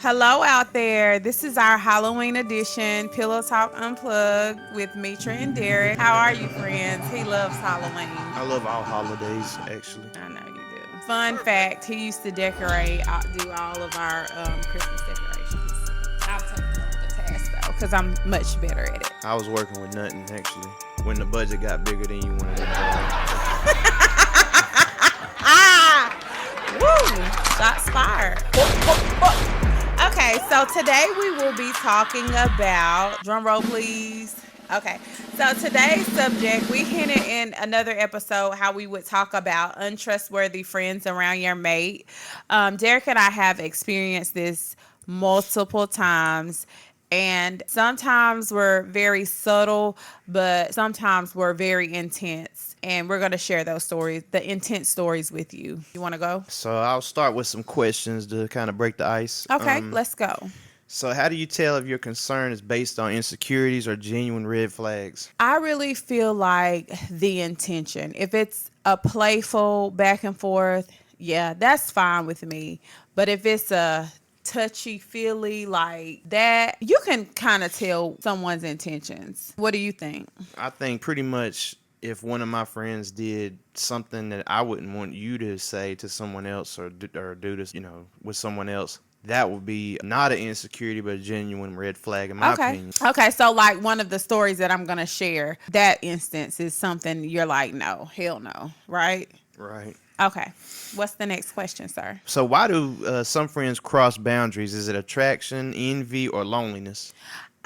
Hello out there. This is our Halloween edition, Pillow Talk Unplugged with Metra and Derek. How are you, friends? He loves I Halloween. love all holidays, actually. I know you do. Fun fact, he used to decorate, do all of our Christmas decorations. I'll take the task though, because I'm much better at it. I was working with nothing, actually. When the budget got bigger than you wanted it to Ah! Woo! Shots fired. Okay, so today we will be talking about, drum roll please. Okay, so today's subject, we hinted in another episode how we would talk about untrustworthy friends around your mate. Derek and I have experienced this multiple times. And sometimes we're very subtle, but sometimes we're very intense. And we're going to share those stories, the intense stories with you. You want to go? So I'll start with some questions to kind of break the ice. Okay, let's go. So how do you tell if your concern is based on insecurities or genuine red flags? I really feel like the intention. If it's a playful back and forth, yeah, that's fine with me. But if it's a touchy feely like that, you can kind of tell someone's intentions. What do you think? I think pretty much if one of my friends did something that I wouldn't want you to say to someone else or do this, with someone else, that would be not an insecurity but a genuine red flag in my Okay. opinion. Okay. So, like one of the stories that I'm going to share, that instance is something you're like, no, hell no. Right? Right. Okay. What's the next question, sir? So why do some friends cross boundaries? Is it attraction, envy, or loneliness?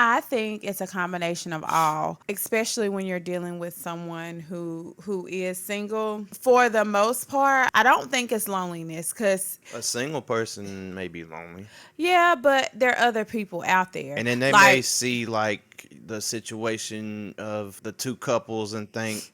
I think it's a combination of all, especially when you're dealing with someone who is single. For the most part, I don't think it's loneliness because, A single person may be lonely. yeah, but there are other people out there. And then they may see like the situation of the two couples and think,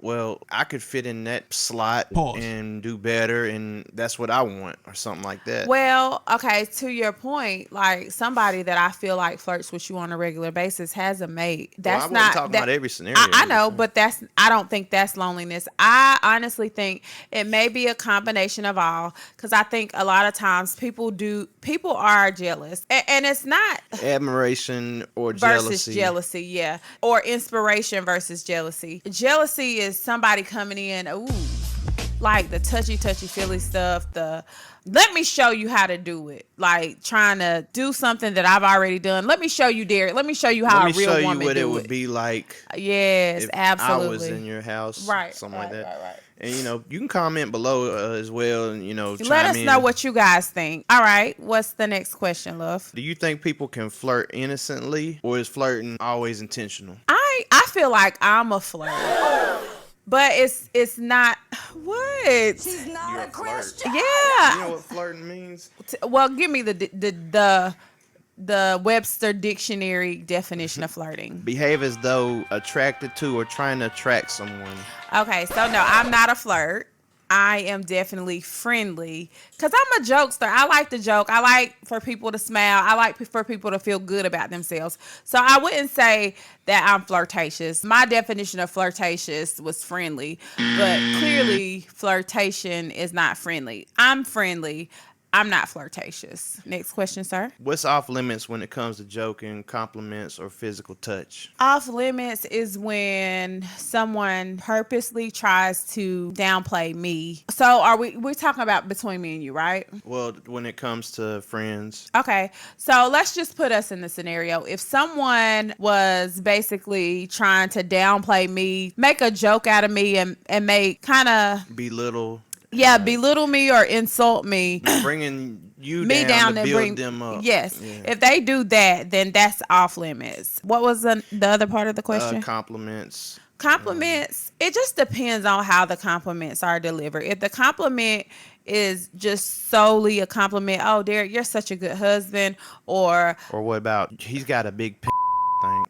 well, I could fit in that slot Pause. and do better, and that's what I want, or something like that. Well, okay, to your point, like somebody that I feel like flirts with you on a regular basis has a mate. Well, I That's wasn't not talking that, about every scenario. I know, but I don't think that's loneliness. I honestly think it may be a combination of all because I think a lot of times people are jealous, and it's not Admiration or versus jealousy. jealousy, yeah, or inspiration versus jealousy. Jealousy is somebody coming in, ooh, like the touchy feely stuff, the let me show you how to do it, like trying to do something that I've already done. Let me show you, Derek. Let me show you how Let me a real show you woman what do it would be like Yes, if absolutely. I was in your house, Right, something like right, that. right. And you can comment below as well, and Let chime us in. know what you guys think. All right, what's the next question, love? Do you think people can flirt innocently, or is flirting always intentional? I feel like I'm a flirt, but it's not what. She's not You're a a flirt. Christian. Yeah. You know what flirting means? Well, give me the Webster dictionary definition of flirting. Behave as though attracted to or trying to attract someone. Okay, so no, I'm not a flirt. I am definitely friendly because I'm a jokester. I like to joke. I like for people to smile. I like for people to feel good about themselves. So I wouldn't say that I'm flirtatious. My definition of flirtatious was friendly, but clearly flirtation is not friendly. I'm friendly. I'm not flirtatious. Next question, sir. What's off limits when it comes to joking, compliments, or physical touch? Off limits is when someone purposely tries to downplay me. So we're talking about between me and you, right? Well, when it comes to friends, Okay. So let's just put us in the scenario. If someone was basically trying to downplay me, make a joke out of me and make kind of belittle, belittle me or insult me, bringing you me down down to and build bring them up. yes. Yeah. If they do that, then that's off limits. What was the other part of the question? Compliments. Compliments, it just depends on how the compliments are delivered. If the compliment is just solely a compliment, oh, Derek, you're such a good husband, or Or what about he's got a big thing?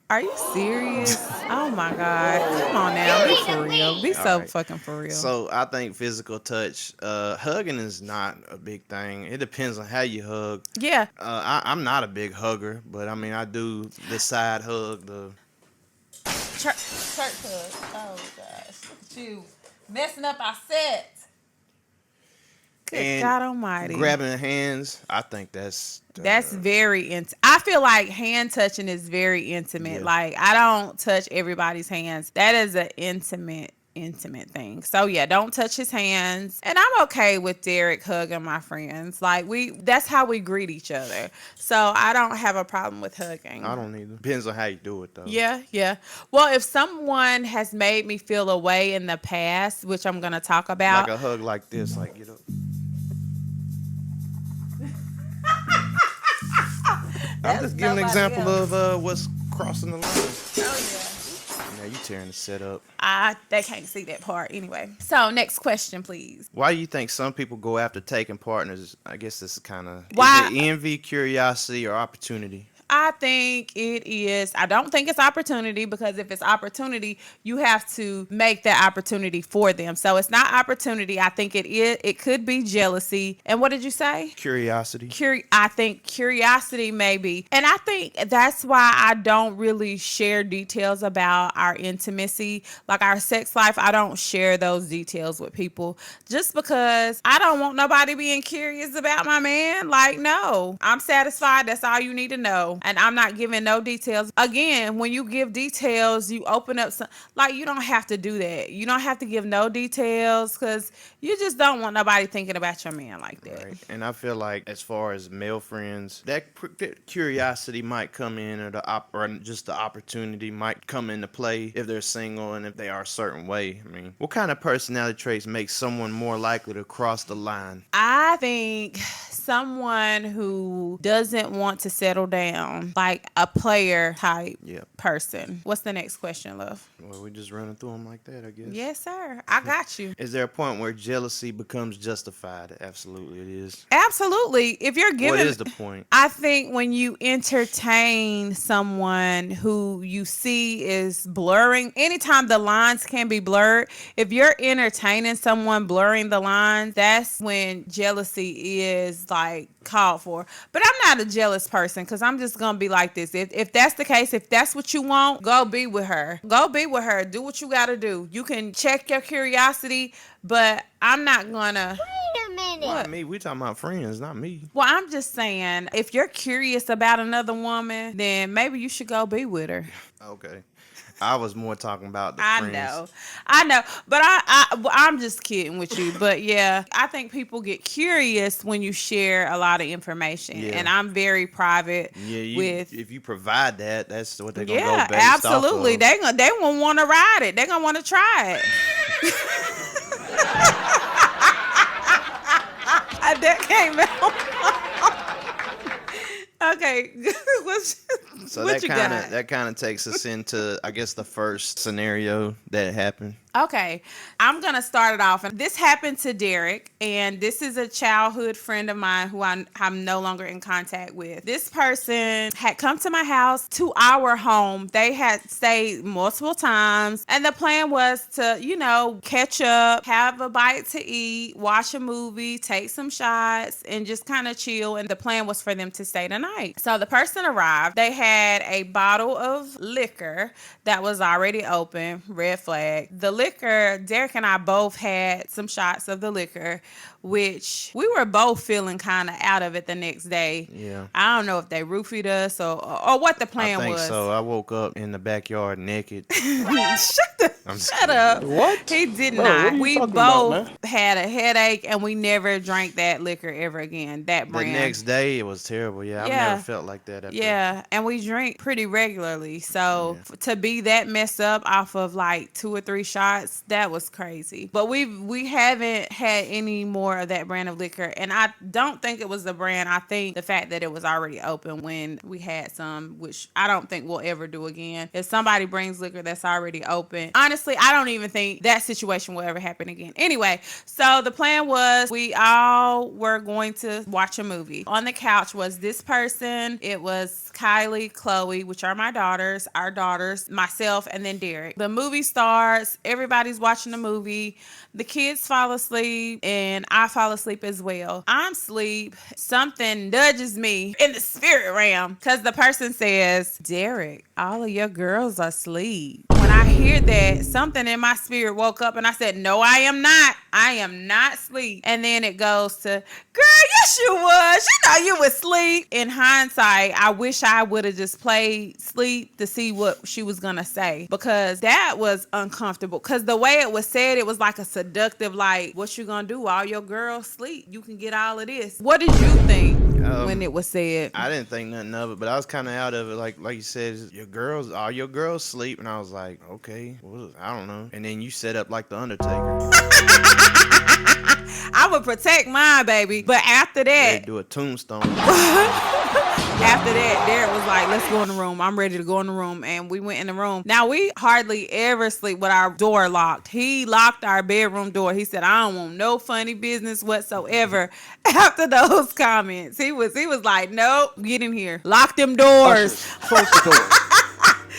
are you serious? Oh my God. Come on now. Be for real. Be so right. fucking for real. So I think physical touch, hugging is not a big thing. It depends on how you hug. Yeah. I'm not a big hugger, but I mean I do the side hug, the Church hug. Oh gosh. Look at you messing up our set. Good And God Almighty. grabbing hands, I think That's very I feel like hand touching is very intimate. yeah. Like I don't touch everybody's hands. That is an intimate thing. So yeah, don't touch his hands. And I'm okay with Derek hugging my friends. Like that's how we greet each other. So I don't have a problem with hugging. I don't either. Depends on how you do it though. Yeah, yeah. Well, if someone has made me feel a way in the past, which I'm going to talk Like about. a hug like this, like get up. I'm just giving an example of what's crossing the line. Oh, Now you tearing the set up. they can't see that part anyway. So next question, please. Why do you think some people go after taking partners? I guess this is kind of Why? is it envy, curiosity, or opportunity? I think it is. I don't think it's opportunity, because if it's opportunity, you have to make that opportunity for them. So it's not opportunity. I think it is. It could be jealousy. And what did you say? Curiosity. I think curiosity maybe. And I think that's why I don't really share details about our intimacy, like our sex life. I don't share those details with people just because I don't want nobody being curious about my man. Like, no, I'm satisfied. That's all you need to know. And I'm not giving no details. Again, when you give details, you open up some, like, you don't have to do that. You don't have to give no details, because you just don't want nobody thinking about your man like that. Right. And I feel like as far as male friends, that curiosity might come in, or just the opportunity might come into play if they're single and if they are a certain way. I mean, what kind of personality traits make someone more likely to cross the line? I think someone who doesn't want to settle down, like a player type person. What's the next question, love? Well, we just running through them like that, I guess. Yes, sir. I got you. Is there a point where jealousy becomes justified? Absolutely, it is. Absolutely. If you're giving, what is the point? I think when you entertain someone who you see is blurring, anytime the lines can be blurred, if you're entertaining someone blurring the lines, that's when jealousy is like called for. But I'm not a jealous person, because I'm just gonna be like this. If that's the case, if that's what you want, go be with her. Go be with her. Do what you gotta do. You can check your curiosity, but I'm not gonna. Wait a minute. Not me. We talking about friends, not me. Well, I'm just saying, if you're curious about another woman, then maybe you should go be with her. Okay. I was more talking about the friends. I know, but I'm just kidding with you. But yeah, I think people get curious when you share a lot of information, and I'm very private. Yeah, if you provide that, that's what they're gonna go based absolutely. off of. They won't want to ride it. They're gonna want to try it. That came out. Okay. So what that kind of takes us into, I guess, the first scenario that happened. Okay, I'm going to start it off. And this happened to Derek, and this is a childhood friend of mine who I'm no longer in contact with. This person had come to my house, to our home. They had stayed multiple times, and the plan was to, catch up, have a bite to eat, watch a movie, take some shots, and just kind of chill. And the plan was for them to stay the night. So the person arrived. They had a bottle of liquor that was already open, red flag. The liquor, Derek and I both had some shots of the liquor, which we were both feeling kind of out of it the next day. Yeah. I don't know if they roofied us or what the plan was. I think so. I woke up in the backyard naked. Shut up. What? He did Bro, not. what are you We talking both about, man? had a headache, and we never drank that liquor ever again, that The brand. next day, it was terrible. Yeah, I've never felt like that. Yeah, and we drink pretty regularly. So to be that messed up off of like 2 or 3 shots, that was crazy. But we haven't had any more of that brand of liquor, and I don't think it was the brand. I think the fact that it was already open when we had some, which I don't think we'll ever do again. If somebody brings liquor that's already open, honestly, I don't even think that situation will ever happen again. Anyway, so the plan was we all were going to watch a movie. On the couch was this person. It was Kylie, Chloe, which are my daughters, our daughters, myself, and then Derek. The movie starts. Everybody's watching the movie. The kids fall asleep, and I fall asleep as well. I'm asleep. Something nudges me in the spirit realm, because the person says, "Derek, all of your girls are asleep." When I hear that, something in my spirit woke up and I said, no, I am not. I am not asleep. And then it goes to, girl, yes, you was. You know you was asleep. In hindsight, I wish I would have just played sleep to see what she was going to say, because that was uncomfortable. Because the way it was said, it was like a seductive, like, what you going to do? All your girls sleep. You can get all of this. What did you think when it was said? I didn't think nothing of it, but I was kind of out of it. Like you said, all your girls sleep, and I was like, okay, well, I don't know. And then you set up like the Undertaker. I would protect mine, baby. But after that, They do a tombstone. after that, Derek was like, let's go in the room. I'm ready to go in the room. And we went in the room. Now, we hardly ever sleep with our door locked. He locked our bedroom door. He said, I don't want no funny business whatsoever. After those comments, he was like, nope, get in here. Lock them doors. Ushers, close the doors.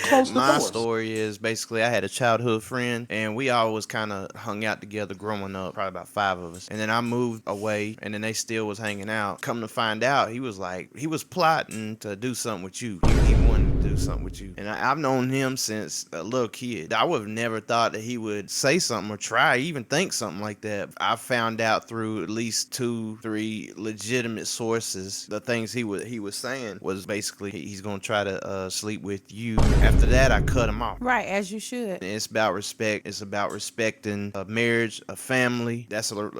Close the My doors. story is basically I had a childhood friend, and we always kind of hung out together growing up, probably about 5 of us. And then I moved away, and then they still was hanging out. Come to find out, he was plotting to do something with you. He wanted to do something with you. And I've known him since a little kid. I would have never thought that he would say something or try, even think something like that. I found out through at least 2-3 legitimate sources, the things he was saying was basically he's gonna try to sleep with you. After that, I cut him off. Right, as you should. It's about respect. It's about respecting a marriage, a family.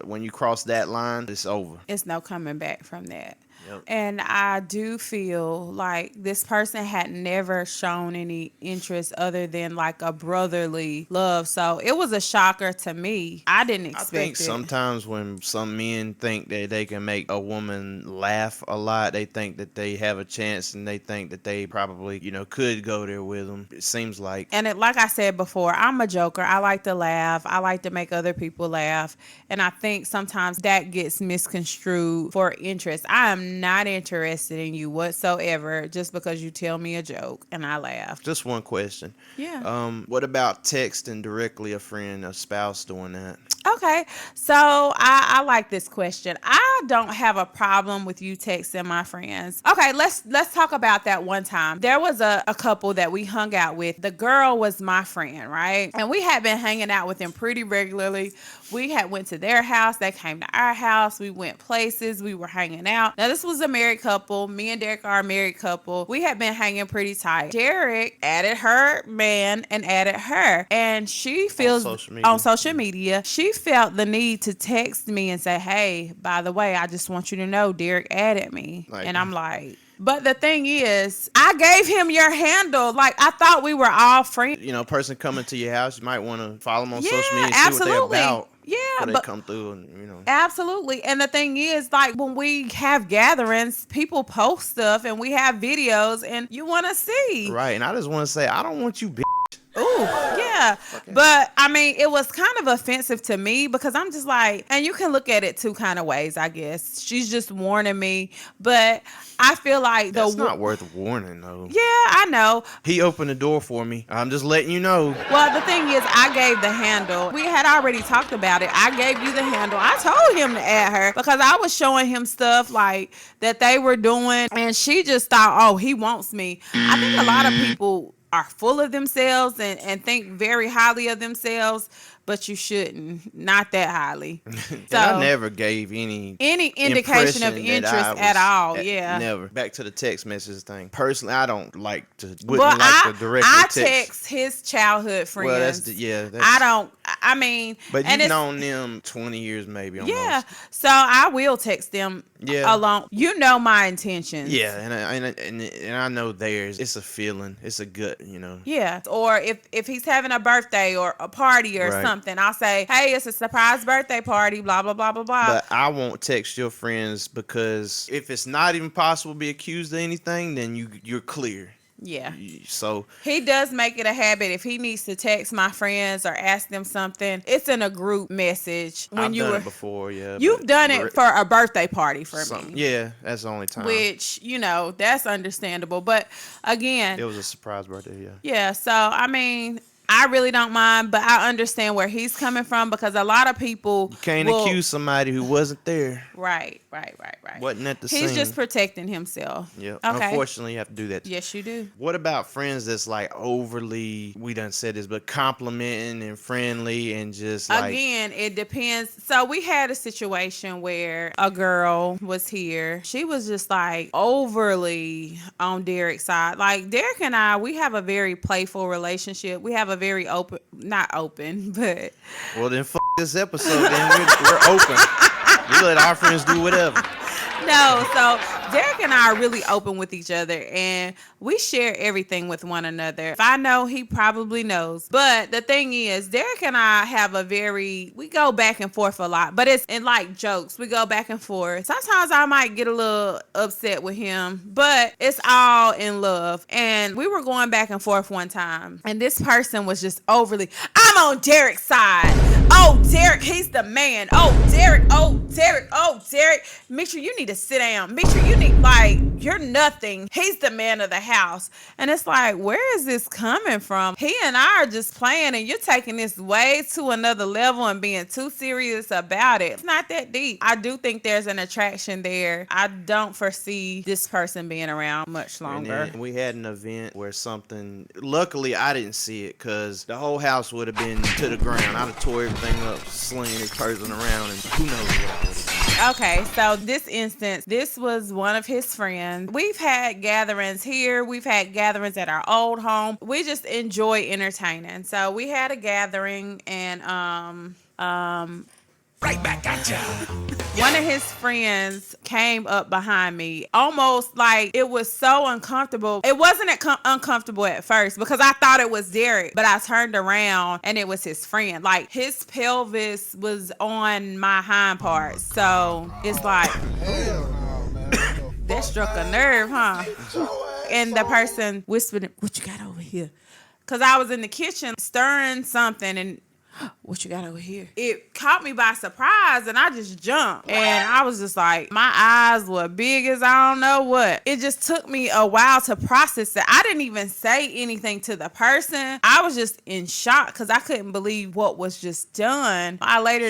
When you cross that line, it's over. It's no coming back from that. Yep. And I do feel like this person had never shown any interest other than like a brotherly love. So it was a shocker to me. I didn't I expect think it. sometimes when some men think that they can make a woman laugh a lot, they think that they have a chance, and they think that they probably, could go there with them. It seems like. And like I said before, I'm a joker. I like to laugh. I like to make other people laugh. And I think sometimes that gets misconstrued for interest. I am not interested in you whatsoever just because you tell me a joke and I laugh. Just one question. Yeah. What about texting directly a friend, a spouse doing that? Okay, so I like this question. I don't have a problem with you texting my friends. Okay, let's talk about that one time. There was a couple that we hung out with. The girl was my friend, right? And we had been hanging out with them pretty regularly. We had went to their house. They came to our house. We went places. We were hanging out. Now, this was a married couple. Me and Derek are a married couple. We had been hanging pretty tight. Derek added her man and added her. And she feels on social media, she felt the need to text me and say, hey, by the way, I just want you to know Derek added me. And I'm like, but the thing is, I gave him your handle. Like, I thought we were all friends. Person coming to your house, you might want to follow them on social media and absolutely. see what they're about. Yeah, before but they come through and absolutely. And the thing is, like, when we have gatherings, people post stuff and we have videos and you want to see. Right. And I just want to say, I don't want you, bitch. Ooh, yeah. Okay. But I mean, it was kind of offensive to me because I'm just like, and you can look at it 2 kind of ways, I guess. She's just warning me, but I feel like that's not worth warning, though. Yeah, I know. He opened the door for me. I'm just letting you know. Well, the thing is, I gave the handle. We had already talked about it. I gave you the handle. I told him to add her because I was showing him stuff like that they were doing, and she just thought, oh, he wants me. I think a lot of people are full of themselves and think very highly of themselves, but you shouldn't. Not that highly. So I never gave any indication of interest at all. Yeah. Never. Back to the text message thing. Personally, I don't like to. I text his childhood friends. Well, I don't. I mean, but you've known them 20 years maybe. Almost. Yeah. So I will text them. Yeah. Along. You know my intentions. Yeah, and I know theirs. It's a feeling. It's a gut. Yeah. Or if he's having a birthday or a party or something, I'll say, hey, it's a surprise birthday party, blah, blah, blah, blah, blah. But I won't text your friends because if it's not even possible to be accused of anything, then you're clear. Yeah. So he does make it a habit. If he needs to text my friends or ask them something, it's in a group message. I've done it before, yeah. You've done it for a birthday party for me. Yeah, that's the only time. Which, that's understandable. But again, it was a surprise birthday, yeah. Yeah, so I mean, I really don't mind, but I understand where he's coming from because a lot of people Can't accuse somebody who wasn't there. Right. Wasn't at the He's scene. just protecting himself. Yep. Okay. Unfortunately, you have to do that. Yes, you do. What about friends that's like overly, we done said this, but complimenting and friendly and just like. Again, it depends. So we had a situation where a girl was here. She was just like overly on Derek's side. Like Derek and I, we have a very playful relationship. We have a very open, not open, but. Well, then this episode, then we're open. We let our friends do whatever. No, so Derek and I are really open with each other and we share everything with one another. If I know, he probably knows. But the thing is, Derek and I have we go back and forth a lot, but it's in like jokes. We go back and forth. Sometimes I might get a little upset with him, but it's all in love. And we were going back and forth one time and this person was just overly, I'm on Derek's side. Oh, Derek, he's the man. Oh, Derek. Mitra, you need to sit down. Mitra, you're nothing. He's the man of the house. And it's like, where is this coming from? He and I are just playing and you're taking this way to another level and being too serious about it. It's not that deep. I do think there's an attraction there. I don't foresee this person being around much longer. And then we had an event where luckily I didn't see it because the whole house would have been to the ground. I'd have tore everything up, slinging this person around, and who knows what I would have done. Okay, so this was one of his friends. We've had gatherings here. We've had gatherings at our old home. We just enjoy entertaining. So we had a gathering and Right back at ya. one of his friends came up behind me, almost like it was so uncomfortable. It wasn't uncomfortable at first because I thought it was Derek, but I turned around and it was his friend. Like his pelvis was on my hind part, so it's like that struck a nerve, huh? And the person whispered, "What you got over here?" Because I was in the kitchen stirring something and. What you got over here? It caught me by surprise and I just jumped. And I was just like, my eyes were big as I don't know what. It just took me a while to process it. I didn't even say anything to the person. I was just in shock because I couldn't believe what was just done.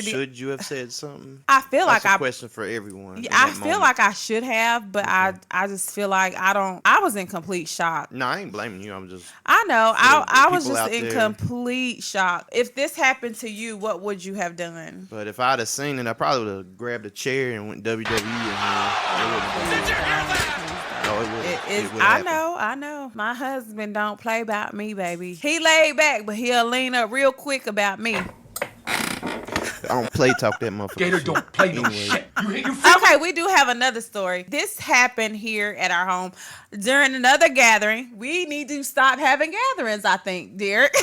Should you have said something? I feel That's like a question for everyone. Yeah, I feel like I should have, but I just feel like I was in complete shock. No, I ain't blaming you. I'm just. I know. I was people just out in there. complete shock. If this happened to you, what would you have done? But if I'd have seen it, I probably would have grabbed a chair and went WWE in here. I know. My husband don't play about me, baby. He laid back, but he'll lean up real quick about me. I don't play talk that motherfucker. Gator don't play no Anyway. shit. You feel Okay, we do have another story. This happened here at our home during another gathering. We need to stop having gatherings, I think, Derek.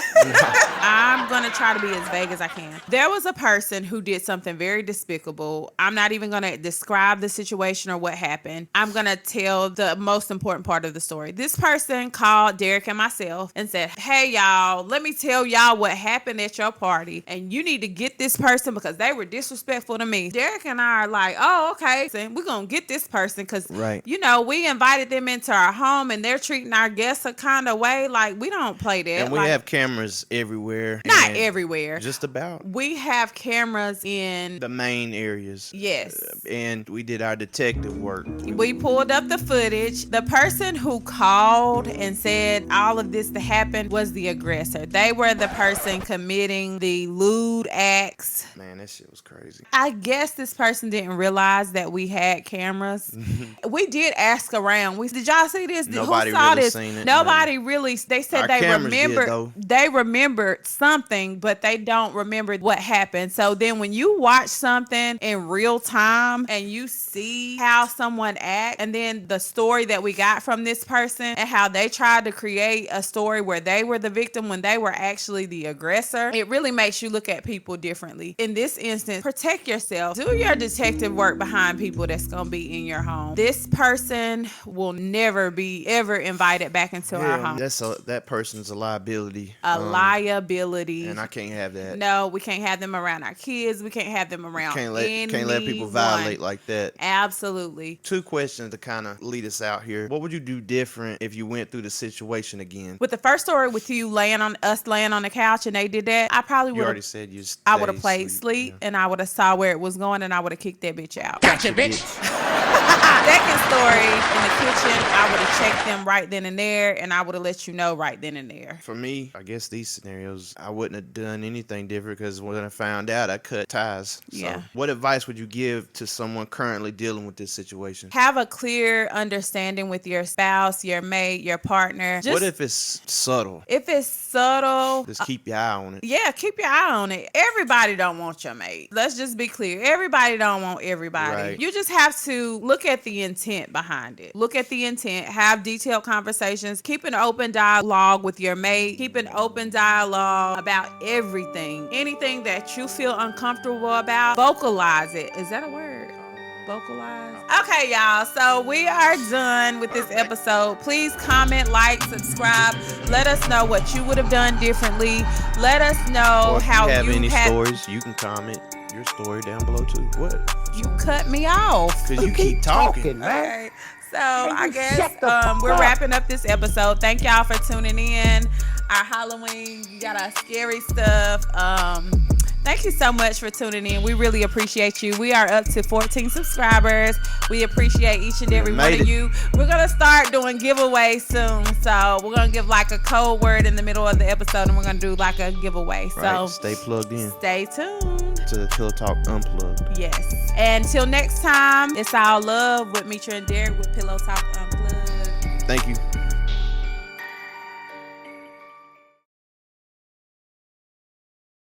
I'm going to try to be as vague as I can. There was a person who did something very despicable. I'm not even going to describe the situation or what happened. I'm going to tell the most important part of the story. This person called Derek and myself and said, "Hey, y'all, let me tell y'all what happened at your party. And you need to get this person because they were disrespectful to me." Derek and I are like, "Oh, okay. So we're going to get this person because, Right. you know, we invited them into our home and they're treating our guests a kind of way. Like, we don't play that." And we like, have cameras everywhere. not and everywhere. Just about. We have cameras in. The main areas. Yes. And we did our detective work. We pulled up the footage. The person who called and said all of this to happen was the aggressor. They were the person committing the lewd acts. Man, that shit was crazy. I guess this person didn't realize that we had cameras. We did ask around. Did y'all see this? Nobody Who saw really this? seen it. Nobody really. They said Our they cameras did, remembered. though. They remembered something, but they don't remember what happened. So then when you watch something in real time and you see how someone acts, and then the story that we got from this person and how they tried to create a story where they were the victim when they were actually the aggressor, it really makes you look at people differently. In this instance, protect yourself. Do your detective detective work behind people that's gonna be in your home. This person will never be ever invited back into our home. That person's a liability. A liability. And I can't have that. No, we can't have them around our kids. We can't have them around Can't let people violate like that. Absolutely. 2 questions to kind of lead us out here. What would you do different if you went through the situation again? With the first story with you laying on the couch and they did that, I probably would. You already said you. I would have played sleep and I would have saw where it was going and I would have kicked that bitch out. Gotcha, bitch. Second story, in the kitchen, I would have checked them right then and there, and I would have let you know right then and there. For me, I guess these scenarios, I wouldn't have done anything different because when I found out, I cut ties. Yeah. So what advice would you give to someone currently dealing with this situation? Have a clear understanding with your spouse, your mate, your partner. What if it's subtle? If it's subtle, just keep your eye on it. Yeah, keep your eye on it. Everybody don't want your mate. Let's just be clear. Everybody don't want everybody. Right. You just have to look at the intent behind it. Look at the intent. Have detailed conversations. Keep an open dialogue with your mate. Keep an open dialogue about everything. Anything that you feel uncomfortable about, vocalize it. Is that a word? Vocalize. Okay, y'all. So we are done with this episode. Please comment, like, subscribe. Let us know what you would have done differently. Let us know Or if how you have any had stories, you can comment your story down below too. What? You cut me off. Because you keep talking. Okay. So I guess we're wrapping up this episode. Thank y'all for tuning in. Our Halloween, you got our scary stuff. Thank you so much for tuning in. We really appreciate you. We are up to 14 subscribers. We appreciate each and every one of you. We're going to start doing giveaways soon. So we're going to give like a code word in the middle of the episode and we're going to do like a giveaway. Right. So stay plugged in. Stay tuned. To the Pillow Talk Unplugged. Yes. And until next time, it's all love with Metra and Derek with Pillow Talk Unplugged. Thank you.